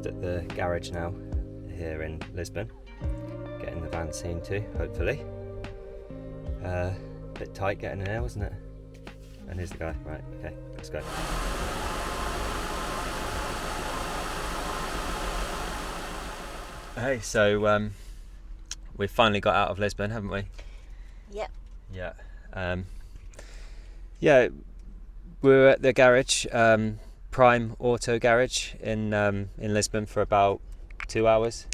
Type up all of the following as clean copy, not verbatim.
just at the garage now here in Lisbon, getting the van seen to, hopefully. Bit tight getting in there, wasn't it? And here's the guy. Right, okay, let's go. Hey, so we've finally got out of Lisbon, haven't we? Yep. Yeah. Yeah, we're at the garage, Prime Auto Garage in Lisbon for about 2 hours.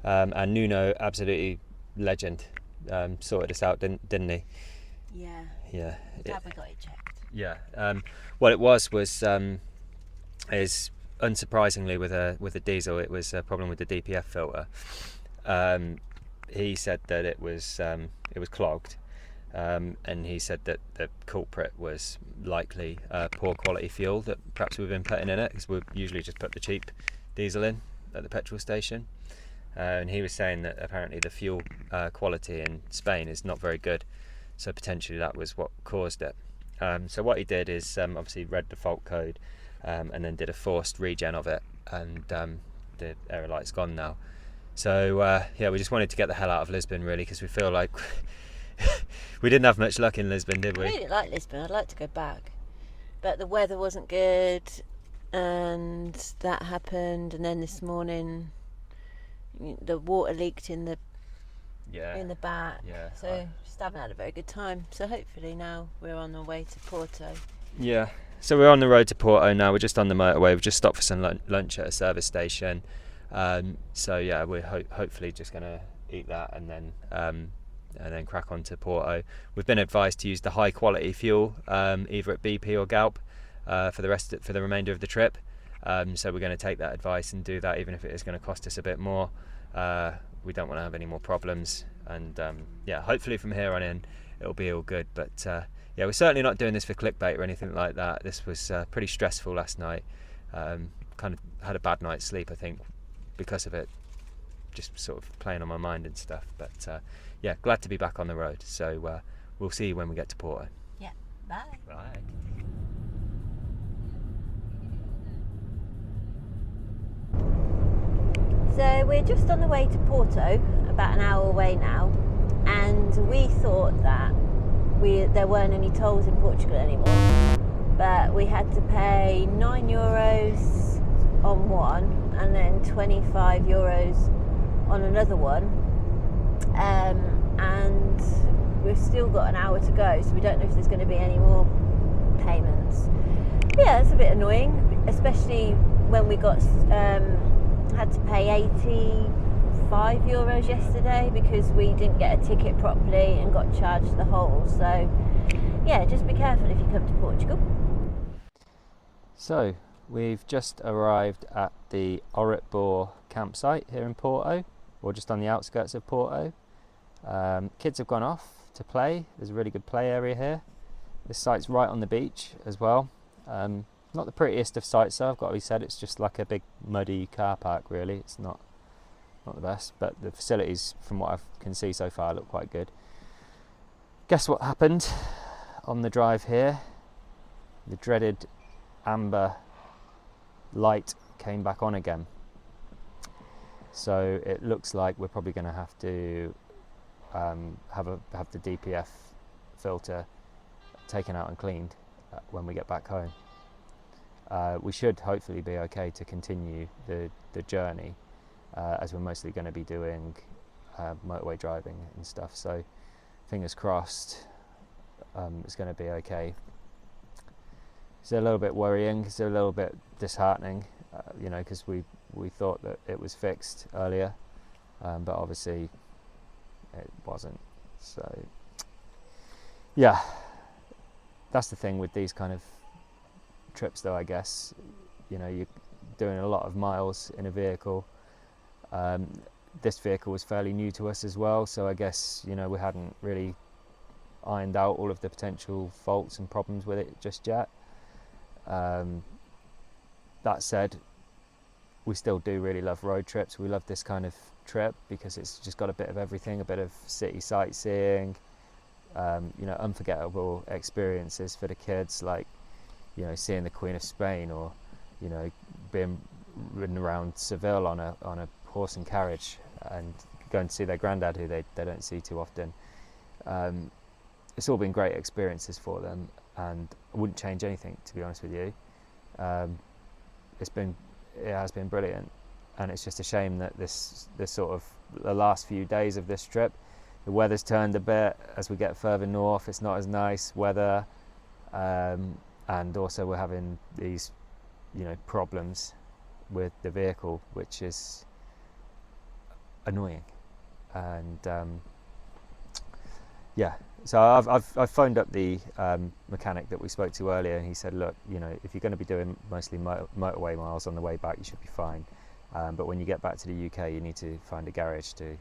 And Nuno, absolutely legend, sorted us out, didn't he? Yeah. Yeah. Glad we got it checked. Yeah. What it was is unsurprisingly with a diesel, it was a problem with the DPF filter. He said that it was clogged, and he said that the culprit was likely poor quality fuel that perhaps we've been putting in it, because we usually just put the cheap diesel in at the petrol station. And he was saying that apparently the fuel quality in Spain is not very good, so potentially that was what caused it. So what he did is obviously read the fault code, and then did a forced regen of it, and the error light's gone now. So yeah, we just wanted to get the hell out of Lisbon, really, because we feel like we didn't have much luck in Lisbon, did we? I really like Lisbon. I'd like to go back, but the weather wasn't good, and that happened. And then this morning, the water leaked in the back. Yeah. So just haven't had a very good time. So hopefully now we're on our way to Porto. Yeah. So we're on the road to Porto now. We're just on the motorway. We've just stopped for some lunch at a service station. So yeah, we're hopefully just going to eat that and then crack on to Porto. We've been advised to use the high quality fuel, either at BP or Galp, for the remainder of the trip. So we're going to take that advice and do that, even if it is going to cost us a bit more. We don't want to have any more problems, and yeah, hopefully from here on in it'll be all good. But yeah, we're certainly not doing this for clickbait or anything like that. This was pretty stressful last night. Kind of had a bad night's sleep, I think, because of it, just sort of playing on my mind and stuff. But yeah, glad to be back on the road. So we'll see you when we get to Porto. Yeah. Bye. Bye. So we're just on the way to Porto, about an hour away now, and we thought that there weren't any tolls in Portugal anymore, but we had to pay €9 on one and then €25 on another one, and we've still got an hour to go, so we don't know if there's going to be any more payments. Yeah, it's a bit annoying, especially when we had to pay €85 yesterday because we didn't get a ticket properly and got charged the whole. So yeah, just be careful if you come to Portugal. So we've just arrived at the Orbitur Campsite here in Porto, or just on the outskirts of Porto. Kids have gone off to play. There's a really good play area here. This site's right on the beach as well. Not the prettiest of sites, though, I've got to be said. It's just like a big muddy car park, really. It's not the best, but the facilities, from what I can see so far, look quite good. Guess what happened on the drive here? The dreaded amber light came back on again. So it looks like we're probably going to have to have the DPF filter taken out and cleaned when we get back home. We should hopefully be okay to continue the journey, as we're mostly going to be doing motorway driving and stuff, so fingers crossed it's going to be okay. It's a little bit worrying, it's a little bit disheartening, because we thought that it was fixed earlier, but obviously it wasn't. So yeah, that's the thing with these kind of trips, though, I guess. You're doing a lot of miles in a vehicle. This vehicle was fairly new to us as well, so I guess we hadn't really ironed out all of the potential faults and problems with it just yet. That said, we still do really love road trips. We love this kind of trip because it's just got a bit of everything, a bit of city sightseeing, unforgettable experiences for the kids, like seeing the Queen of Spain, or being ridden around Seville on a horse and carriage and going to see their granddad, who they don't see too often. It's all been great experiences for them, and I wouldn't change anything, to be honest with you. It has been brilliant, and it's just a shame that this sort of the last few days of this trip, the weather's turned a bit. As we get further north, it's not as nice weather, and also we're having these, problems with the vehicle, which is annoying. And so I've phoned up the mechanic that we spoke to earlier, and he said, look, if you're going to be doing mostly motorway miles on the way back, you should be fine. But when you get back to the UK, you need to find a garage to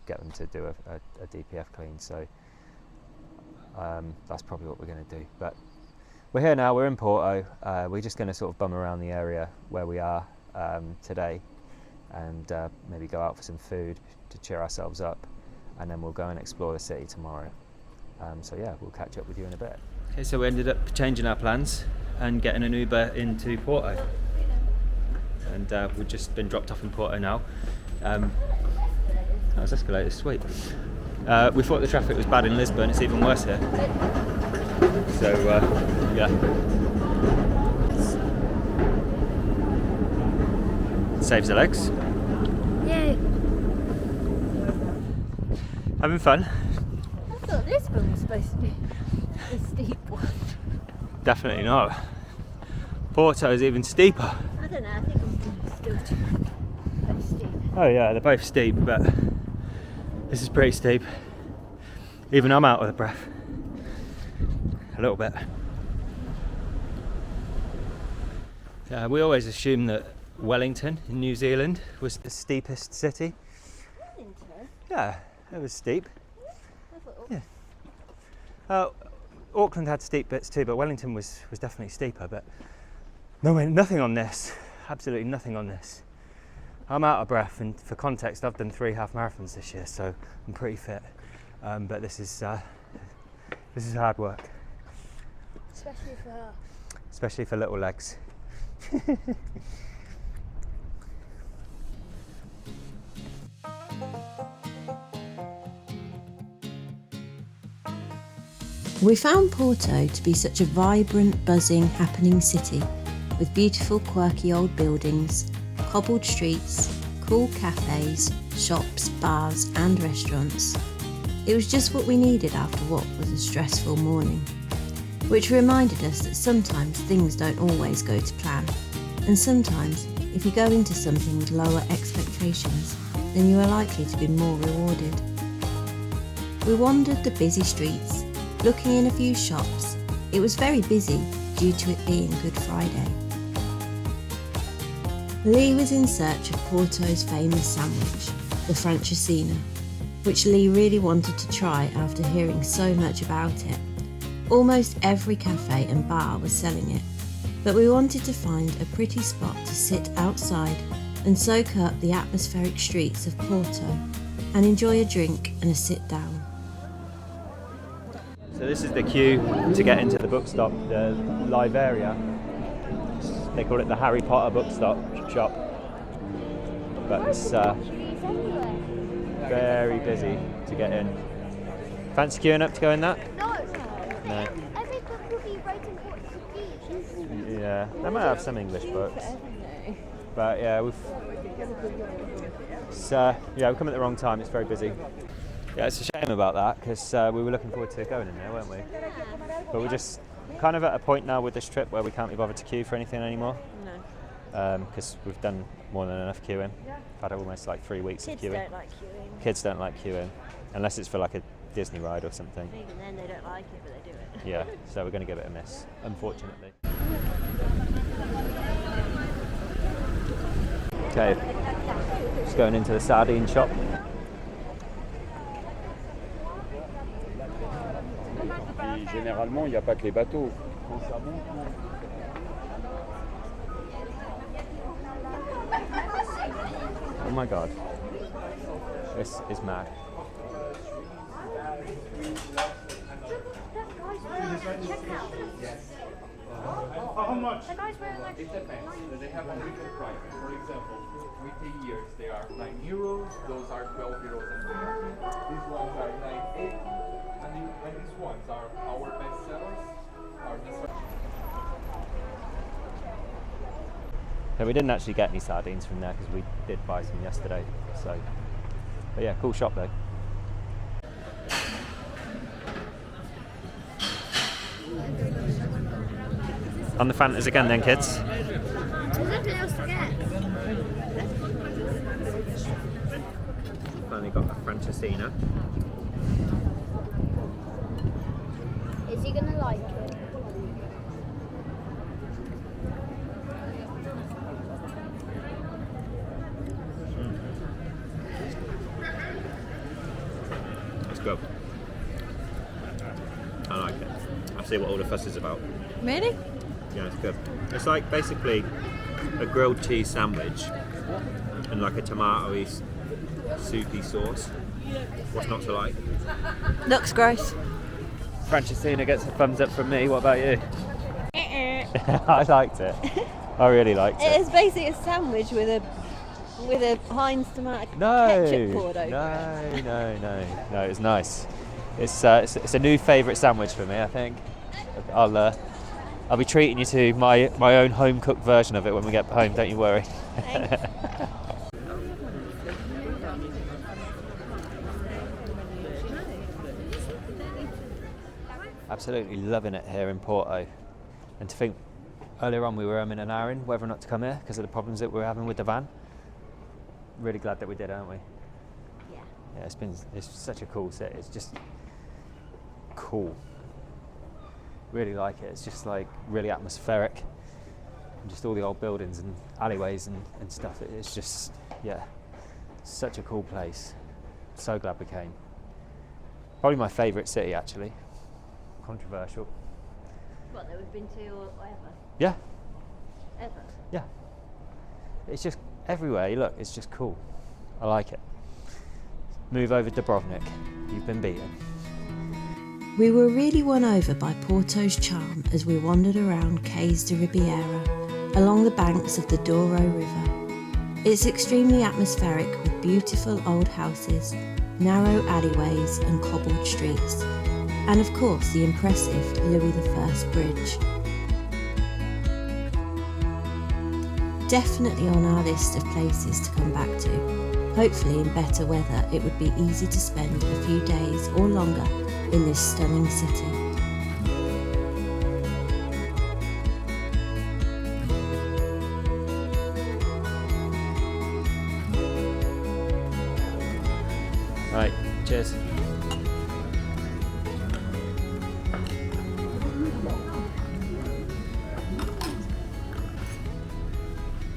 get them to do a DPF clean. So that's probably what we're going to do. But we're here now, we're in Porto. We're just going to sort of bum around the area where we are today, and maybe go out for some food to cheer ourselves up, and then we'll go and explore the city tomorrow. So yeah, we'll catch up with you in a bit. Okay, so we ended up changing our plans and getting an Uber into Porto. And we've just been dropped off in Porto now. This escalator's sweet. We thought the traffic was bad in Lisbon, it's even worse here. So yeah. Saves the legs. Yay. Having fun? I thought Lisbon was supposed to be a steep one. Definitely not. Porto is even steeper. I don't know, I think I'm still quite steep. Oh yeah, they're both steep, but this is pretty steep. Even I'm out of breath. A little bit. We always assumed that Wellington in New Zealand was the steepest city. Wellington? Yeah, it was steep. I thought Yeah. Auckland had steep bits too, but Wellington was definitely steeper. But nothing on this. Absolutely nothing on this. I'm out of breath, and for context, I've done 3 half marathons this year, so I'm pretty fit. But this is hard work. especially for her. Especially for little legs. We found Porto to be such a vibrant, buzzing, happening city with beautiful, quirky old buildings, cobbled streets, cool cafes, shops, bars and restaurants. It was just what we needed after what was a stressful morning, which reminded us that sometimes things don't always go to plan, and sometimes if you go into something with lower expectations, then you are likely to be more rewarded. We wandered the busy streets, looking in a few shops. It was very busy due to it being Good Friday. Lee was in search of Porto's famous sandwich, the Franchesinha, which Lee really wanted to try after hearing so much about it. Almost every cafe and bar was selling it, but we wanted to find a pretty spot to sit outside and soak up the atmospheric streets of Porto and enjoy a drink and a sit down. So this is the queue to get into the bookstop, the live area. They call it the Harry Potter bookstop shop, but it's very busy to get in. Fancy queuing up to go in that? No. No. Every book will be written Portuguese. Yeah, they might have some English books, but yeah, we've come at the wrong time. It's very busy. Yeah, it's a shame about that because we were looking forward to going in there, weren't we? But we're just kind of at a point now with this trip where we can't be bothered to queue for anything anymore. No. Because we've done more than enough queuing. We've had almost like 3 weeks Kids of queuing. don't like queuing. Kids don't like queuing, unless it's for like a Disney ride or something. Even then they don't like it, but they do it. Yeah, so we're going to give it a miss, unfortunately. Okay, just going into the sardine shop. Et généralement, il n'y a pas que les bateaux. Oh my god, this is mad. How much? The guy's wearing like. It depends. They have a different price. For example, with the years, they are €9. Those are €12 and more. These ones are 9.8, and these ones are our best sellers. Are this one. So we didn't actually get any sardines from there because we did buy some yesterday. So, but yeah, cool shop though. On the Fantas again then, kids. There's nothing else to get. Finally got a Franchesinha. Is he gonna like it? It's good. I like it. I see what all the fuss is about. Really? Yeah, it's good. It's like basically a grilled cheese sandwich and like a tomato-y, soupy sauce. What's not to like? Looks gross. Franchesinha gets a thumbs up from me. What about you? I liked it. I really liked it. It's basically a sandwich with a Heinz tomato ketchup poured over it. No. It's nice. It's a new favourite sandwich for me. I think I'll be treating you to my own home cooked version of it when we get home. Don't you worry. Thanks. Absolutely loving it here in Porto. And to think, earlier on we were in an hour in whether or not to come here because of the problems that we were having with the van. Really glad that we did, aren't we? Yeah. Yeah, it's such a cool city. It's just cool. Really like it. It's just like really atmospheric. And just all the old buildings and alleyways and stuff. It's just, yeah, such a cool place. So glad we came. Probably my favourite city actually. Controversial. What, that we've been to or whatever? Yeah, Ever? yeah. It's just everywhere you look, it's just cool. I like it. Move over Dubrovnik. You've been beaten. We were really won over by Porto's charm as we wandered around Cais de Ribiera, along the banks of the Douro River. It's extremely atmospheric with beautiful old houses, narrow alleyways and cobbled streets, and of course the impressive Louis I Bridge. Definitely on our list of places to come back to. Hopefully in better weather it would be easy to spend a few days or longer in this stunning city. Right, cheers.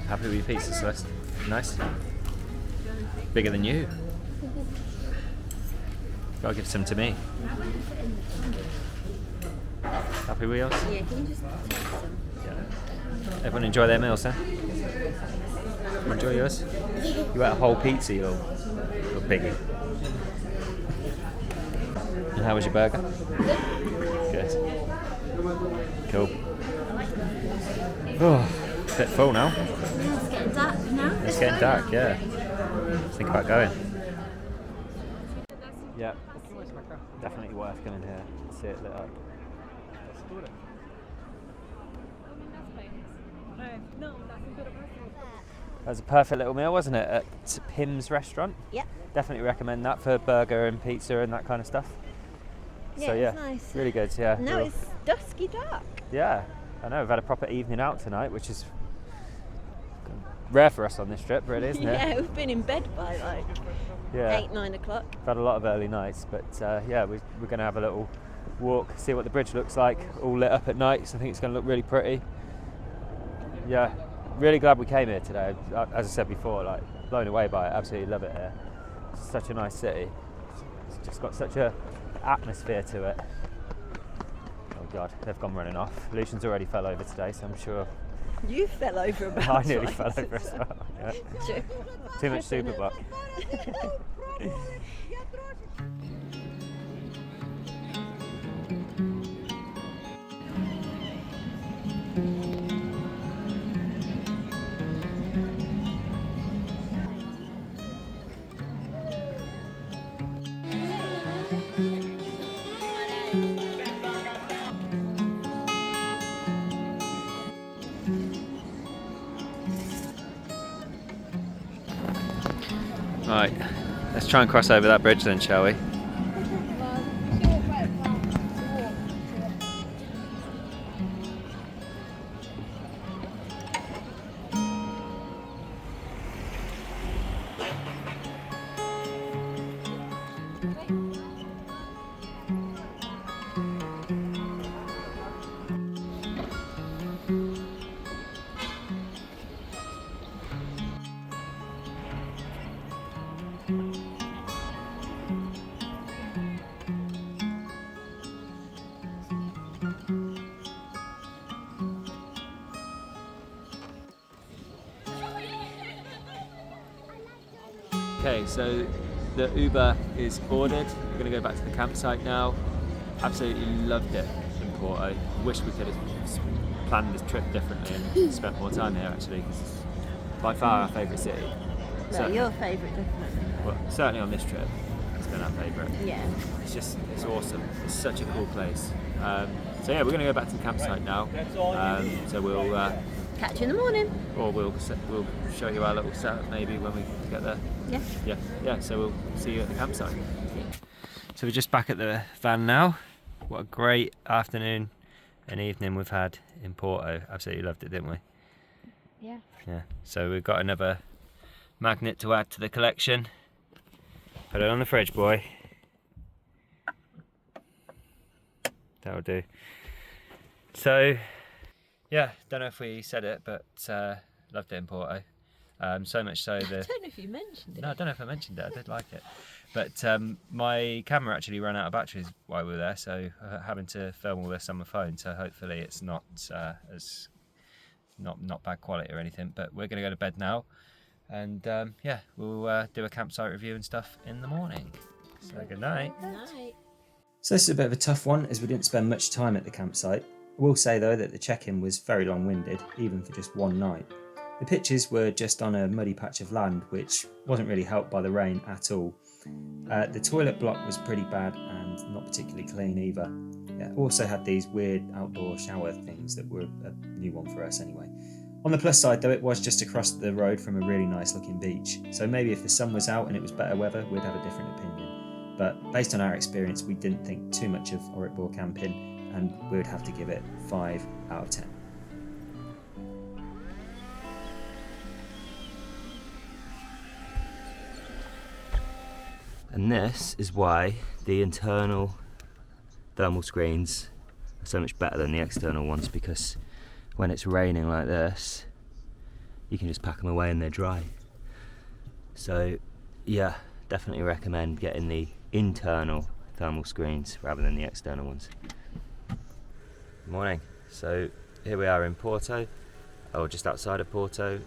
Happy with your pizza, Celeste? Nice? Bigger than you. Gotta give some to me. Happy with yours? Yeah, can you just take some? Yeah. Everyone enjoy their meals, huh? You enjoy yours? You ate a whole pizza, you little piggy. And how was your burger? Good. Cool. Oh, a bit full now. It's getting dark now. It's getting dark, yeah. Think about going. Yeah. Definitely worth coming here. See it lit up. That was a perfect little meal, wasn't it? At Pimms restaurant. Yep. Definitely recommend that for burger and pizza and that kind of stuff. Yeah, So yeah, it's nice. really good. Yeah. Now it's dusky dark. Yeah, I know. We've had a proper evening out tonight, which is rare for us on this trip, really, isn't it? Yeah, we've been in bed by like Yeah. 8, 9 o'clock. We've had a lot of early nights, but yeah, we're going to have a little walk, see what the bridge looks like, all lit up at night. So I think it's going to look really pretty. Yeah, really glad we came here today. As I said before, like blown away by it. Absolutely love it here. It's such a nice city. It's just got such a atmosphere to it. Oh God, they've gone running off. Lucian's already fell over today, so I'm sure. You fell over about I nearly twice. fell over as well. Yeah. True. Too much Superbuck. Right, let's try and cross over that bridge then, shall we? Okay, so the Uber is ordered. We're going to go back to the campsite now. Absolutely loved it in Porto. Wish we could have planned this trip differently and spent more time here actually, because it's by far our favourite city. No, your favourite, definitely. Well, certainly on this trip, it's been our favourite. Yeah. It's awesome. It's such a cool place. So yeah, we're going to go back to the campsite now. So we'll Catch you in the morning. or we'll show you our little setup maybe when we get there. Yeah. Yeah. So we'll see you at the campsite. So we're just back at the van now. What a great afternoon and evening we've had in Porto. Absolutely loved it, didn't we? Yeah. Yeah. So we've got another magnet to add to the collection. Put it on the fridge, boy. That'll do. So, yeah, don't know if we said it, but loved it in Porto. So much so that... I don't know if you mentioned it. No, I don't know if I mentioned it. I did like it. But my camera actually ran out of batteries while we were there, so having to film all this on my phone. So hopefully it's not as not bad quality or anything. But we're going to go to bed now, and yeah, we'll do a campsite review and stuff in the morning. So good night. Good night. So this is a bit of a tough one, as we didn't spend much time at the campsite. I will say though that the check-in was very long-winded, even for just one night. The pitches were just on a muddy patch of land, which wasn't really helped by the rain at all. The toilet block was pretty bad and not particularly clean either. It also had these weird outdoor shower things that were a new one for us anyway. On the plus side though, it was just across the road from a really nice looking beach, so maybe if the sun was out and it was better weather, we'd have a different opinion. But based on our experience, we didn't think too much of Orbitur camping, and we would have to give it 5 out of 10. And this is why the internal thermal screens are so much better than the external ones, because when it's raining like this, you can just pack them away and they're dry. So yeah, definitely recommend getting the internal thermal screens rather than the external ones. Good morning. So here we are in Porto, or just outside of Porto.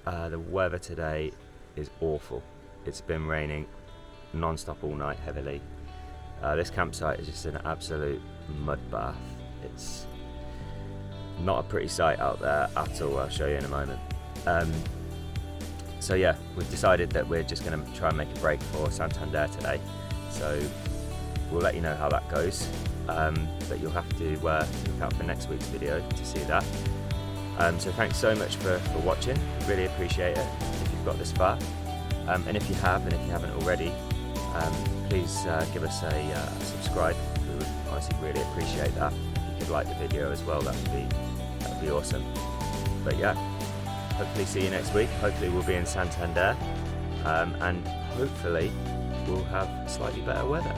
The weather today is awful. It's been raining non-stop all night heavily. This campsite is just an absolute mud bath. It's not a pretty sight out there at all. I'll show you in a moment. So yeah, we've decided that we're just going to try and make a break for Santander today. So we'll let you know how that goes. But you'll have to look out for next week's video to see that. So thanks so much for watching. Really appreciate it if you've got this far. And if you haven't already, please give us a subscribe. We would honestly really appreciate that. If you could like the video as well, that would be awesome. But yeah, hopefully see you next week. Hopefully we'll be in Santander, and hopefully we'll have slightly better weather.